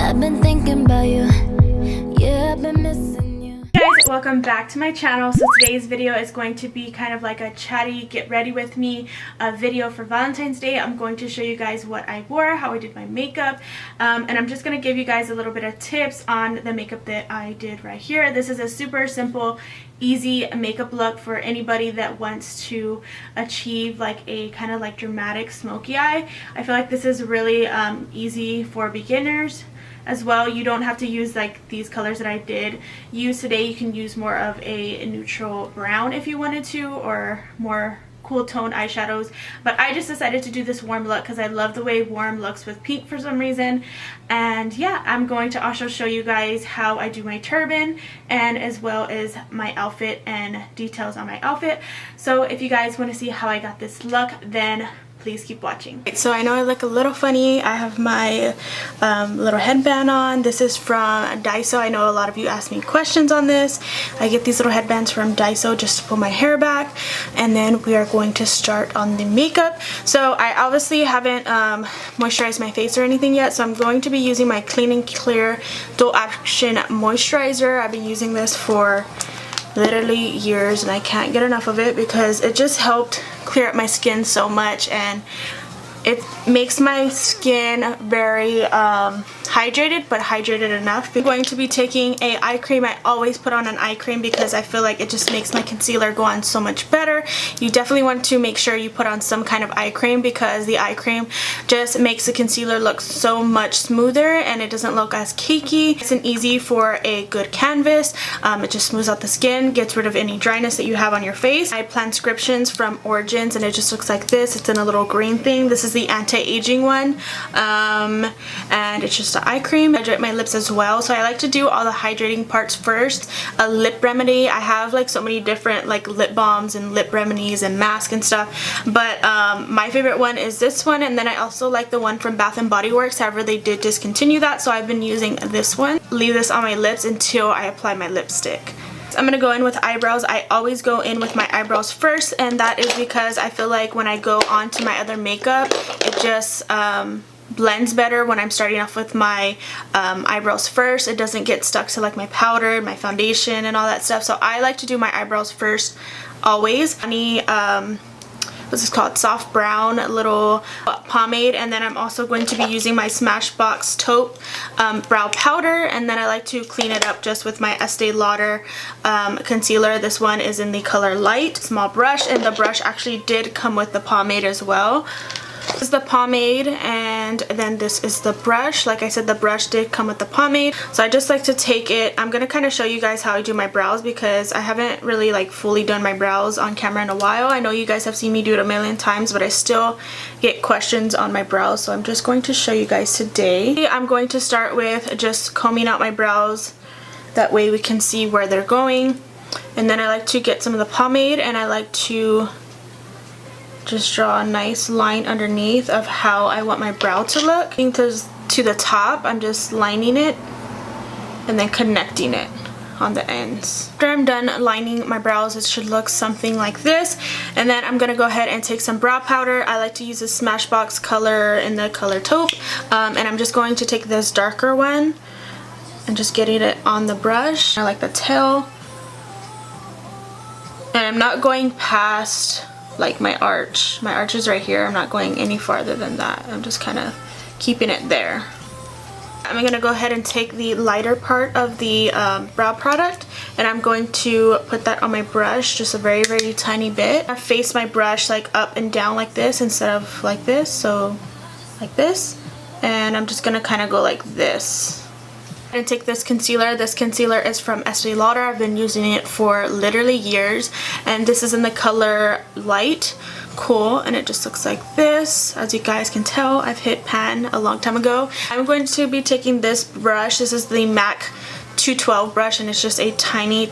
I've been thinking about you. Yeah, I've been missing you. Hey guys, welcome back to my channel. So today's video is going to be kind of like a chatty get ready with me video for Valentine's Day. I'm going to show you guys what I wore, how I did my makeup, and I'm just going to give you guys a little bit of tips on the makeup that I did right here. This is a super simple, easy makeup look for anybody that wants to achieve like a kind of like dramatic smoky eye. I feel like this is really easy for beginners as well. You don't have to use like these colors that I did use today. You can use more of a neutral brown if you wanted to, or more cool tone eyeshadows, but I just decided to do this warm look because I love the way warm looks with pink for some reason. And yeah, I'm going to also show you guys how I do my turban, and as well as my outfit and details on my outfit. So if you guys want to see how I got this look, then please keep watching. So I know I look a little funny. I have my little headband on. This is from Daiso. I know a lot of you ask me questions on this. I get these little headbands from Daiso just to pull my hair back, and then we are going to start on the makeup. So I obviously haven't moisturized my face or anything yet, so I'm going to be using my Clean and Clear Dual Action Moisturizer. I've been using this for literally years and I can't get enough of it because it just helped clear up my skin so much, and it makes my skin very hydrated, but hydrated enough. I'm going to be taking a eye cream. I always put on an eye cream because I feel like it just makes my concealer go on so much better. You definitely want to make sure you put on some kind of eye cream because the eye cream just makes the concealer look so much smoother and it doesn't look as cakey. It's an easy for a good canvas. It just smooths out the skin, gets rid of any dryness that you have on your face. I Planscriptions from Origins, and it just looks like this. It's in a little green thing. This is the anti-aging one, and it's just an eye cream. I hydrate my lips as well, so I like to do all the hydrating parts first. A lip remedy, I have like so many different like lip balms and lip remedies and masks and stuff, but my favorite one is this one, and then I also like the one from Bath and Body Works. However, they did discontinue that, so I've been using this one. Leave this on my lips until I apply my lipstick. I'm gonna go in with eyebrows. I always go in with my eyebrows first, and that is because I feel like when I go on to my other makeup, it just blends better when I'm starting off with my eyebrows first. It doesn't get stuck to like my powder, my foundation, and all that stuff. So I like to do my eyebrows first always. Any what's this called, soft brown little pomade, and then I'm also going to be using my Smashbox Taupe brow powder, and then I like to clean it up just with my Estee Lauder concealer. This one is in the color Light. Small brush, and the brush actually did come with the pomade as well. This is the pomade, and then this is the brush. Like I said, the brush did come with the pomade, so I just like to take it. I'm gonna kind of show you guys how I do my brows because I haven't really like fully done my brows on camera in a while. I know you guys have seen me do it a million times, but I still get questions on my brows, so I'm just going to show you guys today. I'm going to start with just combing out my brows, that way we can see where they're going, and then I like to get some of the pomade, and I like to just draw a nice line underneath of how I want my brow to look. To the top, I'm just lining it and then connecting it on the ends. After I'm done lining my brows, it should look something like this, and then I'm gonna go ahead and take some brow powder. I like to use a Smashbox color in the color Taupe, and I'm just going to take this darker one and just getting it on the brush. I like the tail, and I'm not going past like my arch. My arch is right here. I'm not going any farther than that. I'm just kind of keeping it there. I'm gonna go ahead and take the lighter part of the brow product, and I'm going to put that on my brush, just a very, very tiny bit. I face my brush like up and down like this instead of like this, so like this, and I'm just gonna kind of go like this. And take this concealer. This concealer is from Estee Lauder. I've been using it for literally years, and this is in the color Light. Cool, and it just looks like this. As you guys can tell, I've hit pan a long time ago. I'm going to be taking this brush. This is the MAC 212 brush, and it's just a tiny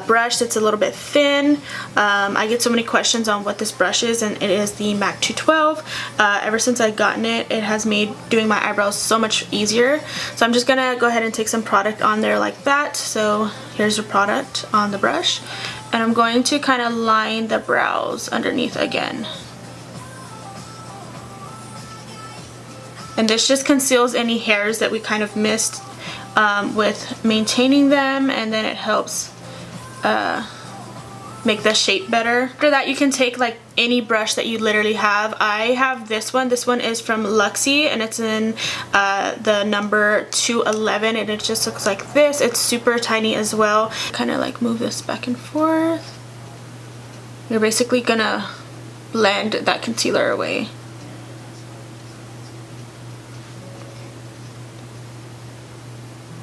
brush that's a little bit thin. I get so many questions on what this brush is, and it is the MAC 212. Ever since I've gotten it, it has made doing my eyebrows so much easier. So I'm just gonna go ahead and take some product on there like that. So here's the product on the brush, and I'm going to kind of line the brows underneath again. And this just conceals any hairs that we kind of missed with maintaining them, and then it helps make the shape better. After that, you can take like any brush that you literally have. I have this one. This one is from Luxie, and it's in the number 211, and it just looks like this. It's super tiny as well. Kind of like move this back and forth. You're basically gonna blend that concealer away.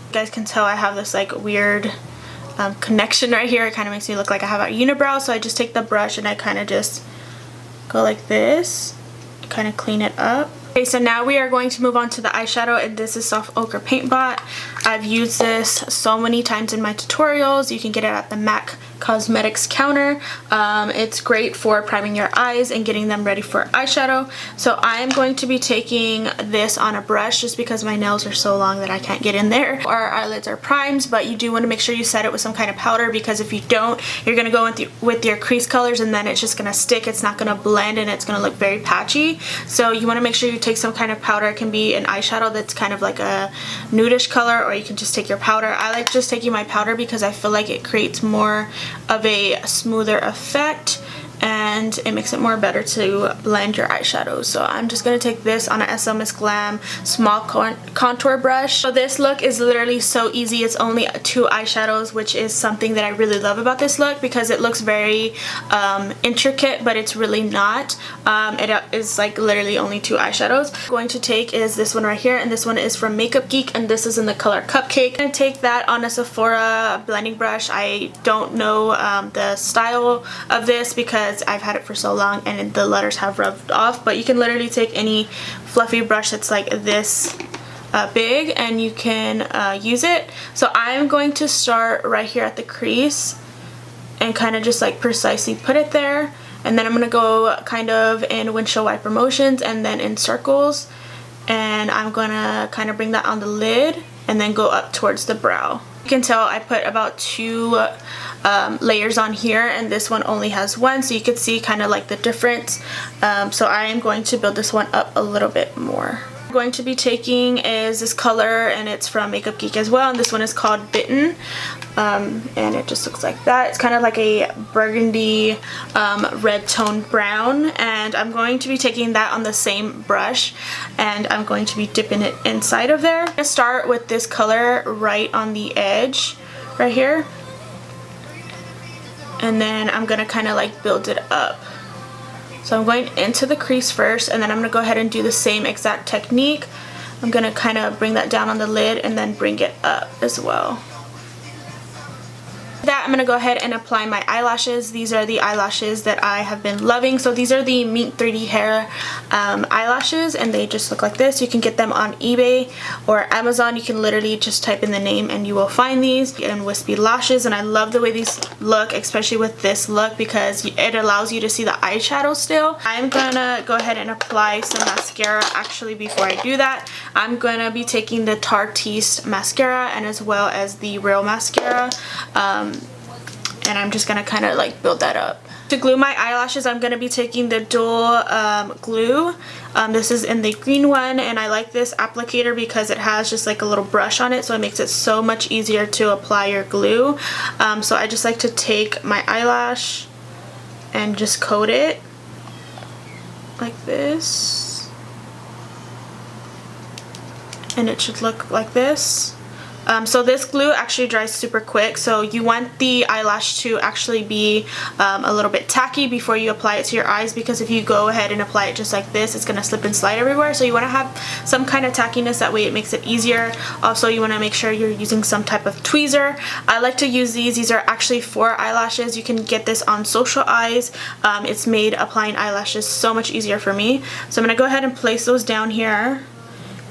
You guys can tell I have this like weird connection right here. It kind of makes me look like I have a unibrow, so I just take the brush and I kind of just go like this, kind of clean it up. Okay, so now we are going to move on to the eyeshadow, and this is Soft Ochre Paint Pot. I've used this so many times in my tutorials. You can get it at the MAC Cosmetics counter. It's great for priming your eyes and getting them ready for eyeshadow. So I am going to be taking this on a brush just because my nails are so long that I can't get in there. Our eyelids are primed, but you do want to make sure you set it with some kind of powder, because if you don't, you're going to go with your crease colors and then it's just going to stick. It's not going to blend and it's going to look very patchy. So you want to make sure you take some kind of powder. It can be an eyeshadow that's kind of like a nudish color, or you can just take your powder. I like just taking my powder because I feel like it creates more of a smoother effect and it makes it more better to blend your eyeshadows. So I'm just going to take this on an SLMISSGLAM small contour brush. So this look is literally so easy. It's only 2 eyeshadows, which is something that I really love about this look, because it looks very intricate, but it's really not. It is like literally only 2 eyeshadows. What I'm going to take is this one right here, and this one is from Makeup Geek, and this is in the color Cupcake. I'm going to take that on a Sephora blending brush. I don't know the style of this because I've had it for so long and the letters have rubbed off, but you can literally take any fluffy brush that's like this big and you can use it. So I'm going to start right here at the crease and kind of just like precisely put it there, and then I'm going to go kind of in windshield wiper motions and then in circles, and I'm going to kind of bring that on the lid and then go up towards the brow. You can tell I put about 2 layers on here, and this one only has 1, so you can see kind of like the difference. So I am going to build this one up a little bit more. What I'm going to be taking is this color, and it's from Makeup Geek as well, and this one is called Bitten, and it just looks like that. It's kind of like a burgundy red toned brown, and I'm going to be taking that on the same brush, and I'm going to be dipping it inside of there. I'm going to start with this color right on the edge right here, and then I'm going to kind of like build it up. So I'm going into the crease first, and then I'm going to go ahead and do the same exact technique. I'm going to kind of bring that down on the lid and then bring it up as well. That I'm going to go ahead and apply my eyelashes. These are the eyelashes that I have been loving. So these are the Meet 3D Hair eyelashes, and they just look like this. You can get them on eBay or Amazon. You can literally just type in the name and you will find these. And wispy lashes, and I love the way these look, especially with this look, because it allows you to see the eyeshadow still. I'm gonna go ahead and apply some mascara. Actually, before I do that, I'm gonna be taking the Tarteist mascara and as well as the Real mascara, and I'm just gonna kind of like build that up. To glue my eyelashes, I'm going to be taking the dual glue. This is in the green one, and I like this applicator because it has just like a little brush on it, so it makes it so much easier to apply your glue. So I just like to take my eyelash and just coat it like this, and it should look like this. So this glue actually dries super quick, so you want the eyelash to actually be a little bit tacky before you apply it to your eyes, because if you go ahead and apply it just like this, it's going to slip and slide everywhere. So you want to have some kind of tackiness, that way it makes it easier. Also, you want to make sure you're using some type of tweezer. I like to use these. These are actually 4 eyelashes. You can get this on Social Eyes. It's made applying eyelashes so much easier for me. So I'm going to go ahead and place those down here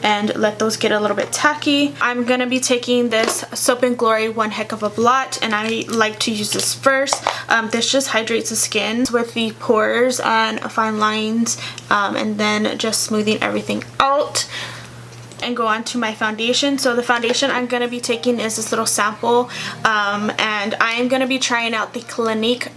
and let those get a little bit tacky. I'm gonna be taking this Soap and Glory One Heck of a Blot, and I like to use this first. This just hydrates the skin with the pores and fine lines, and then just smoothing everything out. And go on to my foundation. So the foundation I'm going to be taking is this little sample, and I am going to be trying out the Clinique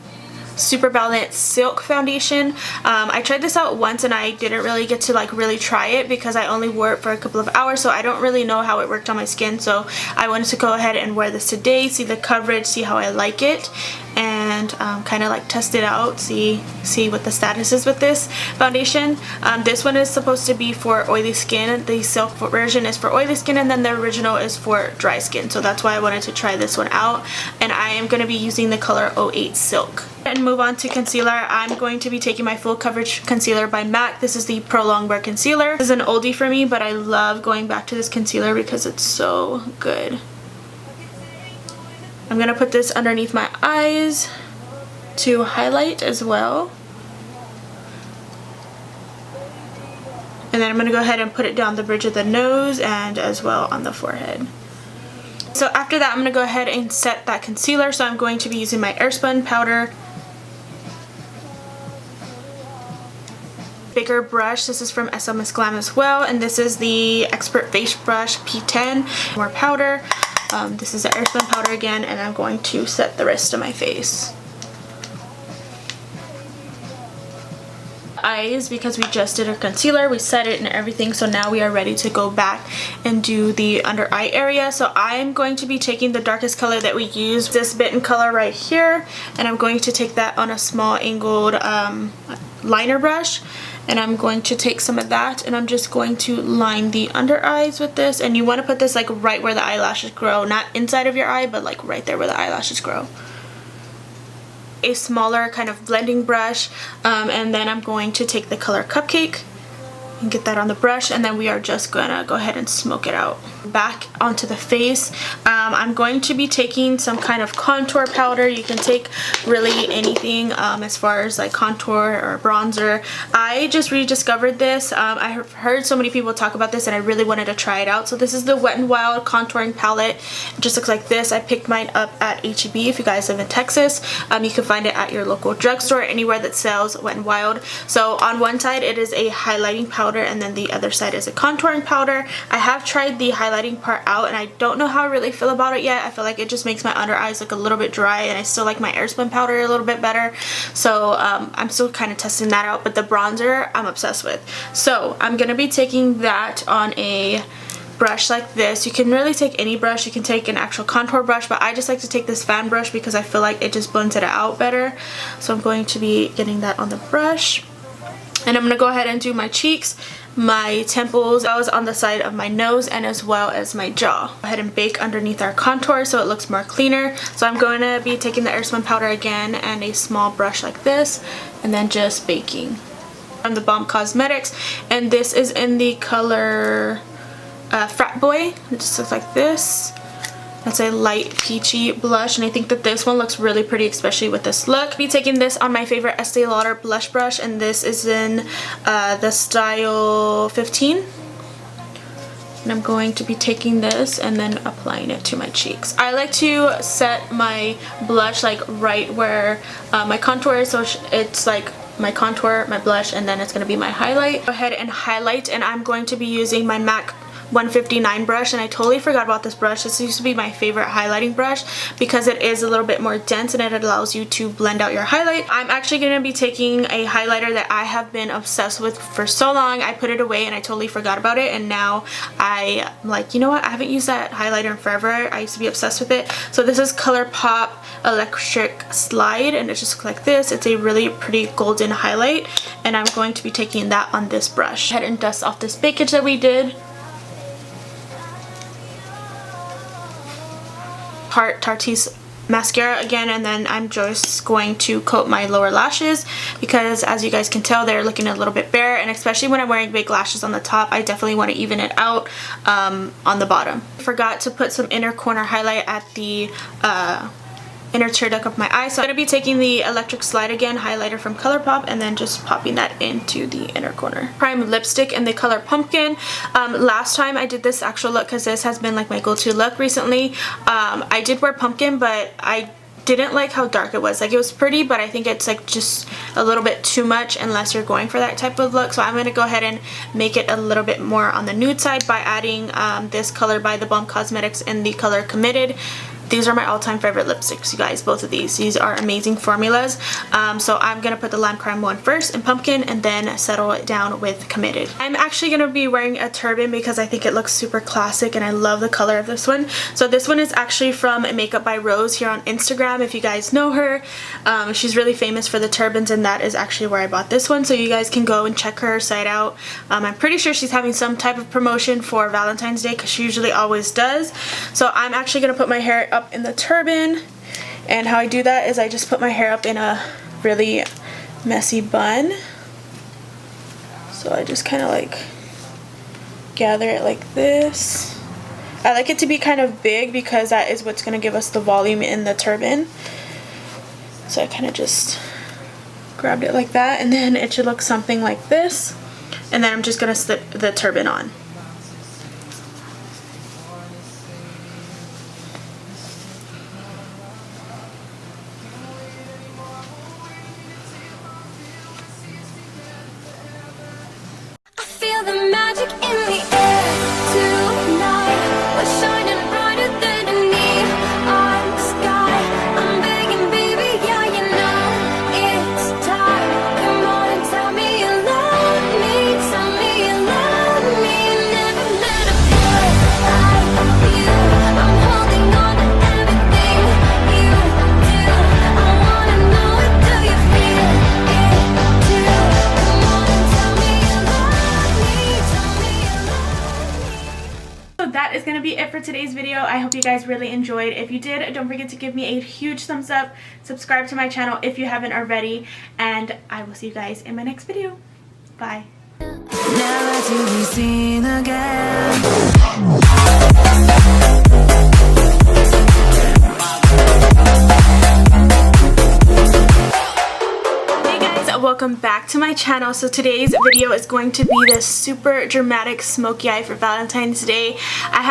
Super Balance Silk Foundation. I tried this out once and I didn't really get to like really try it because I only wore it for a couple of hours, so I don't really know how it worked on my skin. So I wanted to go ahead and wear this today, see the coverage, see how I like it, and kind of like test it out, see what the status is with this foundation. This one is supposed to be for oily skin. The silk version is for oily skin, and then the original is for dry skin, so that's why I wanted to try this one out. And I am going to be using the color 08 Silk. And move on to concealer. I'm going to be taking my full coverage concealer by MAC. This is the Pro Longwear Concealer. This is an oldie for me, but I love going back to this concealer because it's so good. I'm going to put this underneath my eyes to highlight as well. And then I'm going to go ahead and put it down the bridge of the nose and as well on the forehead. So after that, I'm going to go ahead and set that concealer. So I'm going to be using my Airspun powder, bigger brush. This is from SLMISSGLAM as well, and this is the Expert Face Brush P10. More powder. This is the Airspun powder again, and I'm going to set the rest of my face. Eyes, because we just did our concealer, we set it and everything, so now we are ready to go back and do the under eye area. So I'm going to be taking the darkest color that we used, this Bitten color right here, and I'm going to take that on a small angled liner brush, and I'm going to take some of that and I'm just going to line the under eyes with this. And you want to put this like right where the eyelashes grow, not inside of your eye, but like right there where the eyelashes grow. A smaller kind of blending brush, and then I'm going to take the color Cupcake and get that on the brush, and then we are just gonna go ahead and smoke it out. Back onto the face, I'm going to be taking some kind of contour powder. You can take really anything as far as like contour or bronzer. I just rediscovered this. I have heard so many people talk about this and I really wanted to try it out. So this is the Wet n Wild contouring palette. It just looks like this. I picked mine up at H-E-B. If you guys live in Texas, you can find it at your local drugstore, anywhere that sells Wet n Wild. So on one side it is a highlighting powder, and then the other side is a contouring powder. I have tried the highlighting part out and I don't know how I really feel about it yet. I feel like it just makes my under eyes look a little bit dry, and I still like my Airspun powder a little bit better. So I'm still kind of testing that out, but the bronzer I'm obsessed with. So I'm gonna be taking that on a brush like this. You can really take any brush. You can take an actual contour brush, but I just like to take this fan brush because I feel like it just blends it out better. So I'm going to be getting that on the brush. And I'm going to go ahead and do my cheeks, my temples, that was on the side of my nose, and as well as my jaw. Go ahead and bake underneath our contour so it looks more cleaner. So I'm going to be taking the Airspun powder again and a small brush like this, and then just baking. From the Bomb Cosmetics, and this is in the color Frat Boy. It just looks like this. That's a light peachy blush, and I think that this one looks really pretty, especially with this look. I'll be taking this on my favorite Estee Lauder blush brush, and this is in the style 15. And I'm going to be taking this and then applying it to my cheeks. I like to set my blush like right where my contour is, so it's like my contour, my blush, and then it's going to be my highlight. Go ahead and highlight, and I'm going to be using my MAC 159 brush, and I totally forgot about this brush. This used to be my favorite highlighting brush because it is a little bit more dense and it allows you to blend out your highlight. I'm actually going to be taking a highlighter that I have been obsessed with for so long. I put it away and I totally forgot about it, and now I'm like, you know what, I haven't used that highlighter in forever. I used to be obsessed with it. So this is ColourPop Electric Slide, and it just looks like this. It's a really pretty golden highlight, and I'm going to be taking that on this brush. Go ahead and dust off this bakage that we did. Tarte's mascara again, and then I'm just going to coat my lower lashes because, as you guys can tell, they're looking a little bit bare, and especially when I'm wearing big lashes on the top, I definitely want to even it out on the bottom. I forgot to put some inner corner highlight at the inner tear duct of my eye, so I'm going to be taking the Electric Slide again highlighter from ColourPop and then just popping that into the inner corner. Prime lipstick in the color Pumpkin. Last time I did this actual look, because this has been like my go-to look recently, I did wear Pumpkin, but I didn't like how dark it was. Like, it was pretty, but I think it's like just a little bit too much unless you're going for that type of look. So I'm going to go ahead and make it a little bit more on the nude side by adding this color by the Bomb Cosmetics in the color Committed. these are my all-time favorite lipsticks, you guys, both of these. These are amazing formulas. So I'm gonna put the Lime Crime one first in Pumpkin and then settle it down with Committed. I'm actually gonna be wearing a turban because I think it looks super classic and I love the color of this one. So this one is actually from Makeup by Rose here on Instagram, if you guys know her. She's really famous for the turbans, and that is actually where I bought this one, so you guys can go and check her site out. I'm pretty sure she's having some type of promotion for Valentine's Day because she usually always does. So I'm actually gonna put my hair up in the turban, and how I do that is I just put my hair up in a really messy bun. So I just kind of like gather it like this. I like it to be kind of big because that is what's going to give us the volume in the turban. So I kind of just grabbed it like that, and then it should look something like this. And then I'm just going to slip the turban on. I feel the magic in the air tonight. We're shining brighter than a neon sky. I'm begging, baby, yeah, you know it's time. Come on and tell me you love me. Tell me you love me. Never let it feel like you. I'm holding on to everything you do. I wanna know it. Do you feel it too? Come on and tell me you love me. Tell me you love me. So that is going to be it for today's video. I hope you guys really enjoyed. If you did, don't forget to give me a huge thumbs up. Subscribe to my channel if you haven't already. And I will see you guys in my next video. Bye. Never to be seen again. Welcome back to my channel. So today's video is going to be this super dramatic smoky eye for Valentine's Day. I have